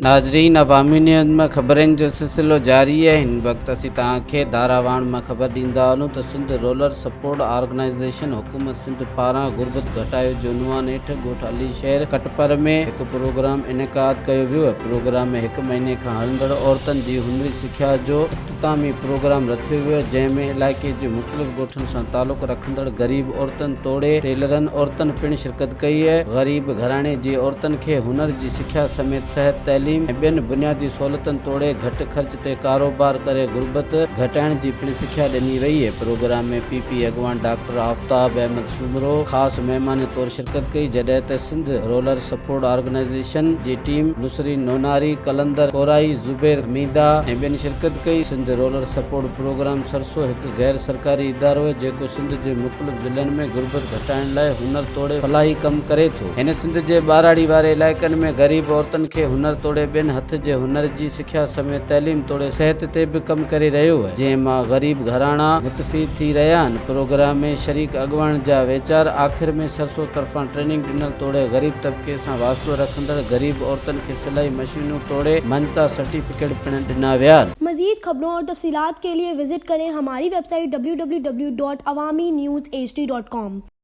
नाज़रीन, अवामी न्यूज़ में ख़बरनि जो सिलसिलो जारी है। हिन वक्त असीं तव्हांखे धारावाण में ख़बर ॾींदा हलूं त सिंध रोलर सपोर्ट ऑर्गेनाइज़ेशन हुकूमत सिंध पारां गुरबत घटायो जो उनवान हेठि ॻोठ अली शहर कटपर में हिकु प्रोग्राम इनेकाद कयो वियो आहे। प्रोग्राम में 1 महीने खां हलंदड़ औरतुनि जी हुनरी सिख्या जो इख़्तितामी प्रोग्राम रखियो वियो आहे, जंहिंमें इलाइक़े जे मुख़्तलिफ़ ॻोठनि सां तालुक़ रखंदड़ गरीब औरतुनि तोड़े टेलरनि औरतुनि पिणु शिरकत कई आहे। ग़रीब घराणे जी औरतुनि खे हुनर जी सिख्या समेत सिहत तइलीम ऐं ॿियनि बुनियादी सहूलियतुनि तोड़े घटि ख़र्च ते कारोबार करे गुरबत घटाइण जी पिणु सिख्या ॾिनी वई आहे। प्रोग्राम में पीपी अॻवान डॉक्टर आफ्ताब अहमद सुमरो ख़ासि महिमान तौरु शिरकत कई, जॾहिं त सिंध रोलर सपोर्ट ऑर्गेनाइज़ेशन जी टीम नुसरी नोनारी, कलंदर कोराई, ज़ुबैर मीदा ऐं ॿियनि शिरकत कई। सिंध रोलर सपोर्ट प्रोग्राम सरसो हिकु गैर सरकारी इदारो आहे जेको सिंध जे मुख़्तलिफ़ ज़िलनि में गुरबत घटाइण लाइ हुनर तोड़े फलाही कमु करे थो। हिन सिंध जे ॿाराड़ी वारे इलाइक़नि में ग़रीब औरतुनि खे हुनर तोड़े ॿियनि हथ जे हुनर जी सिख्या समेत तइलीम तोड़े सिहत ते बि कमु करे रहियो आहे, जंहिं मां ग़रीब घराणा मुतफ़ीद थी रहिया आहिनि। प्रोग्राम में शरीक अॻवान जा वीचार आख़िर में सरसो तरफ़ां ट्रेनिंग ॾिनल तोड़े ग़रीब तबिके सां वास्तो रखंदड़ गरीब औरतुनि खे सिलाई मशीनूं तोड़े मञता सर्टिफिकेट पिणु ॾिना विया। मज़ीद खबरों और तफसीलात के लिए विजिट करें हमारी वेबसाइट www.awamiNewsHD.com।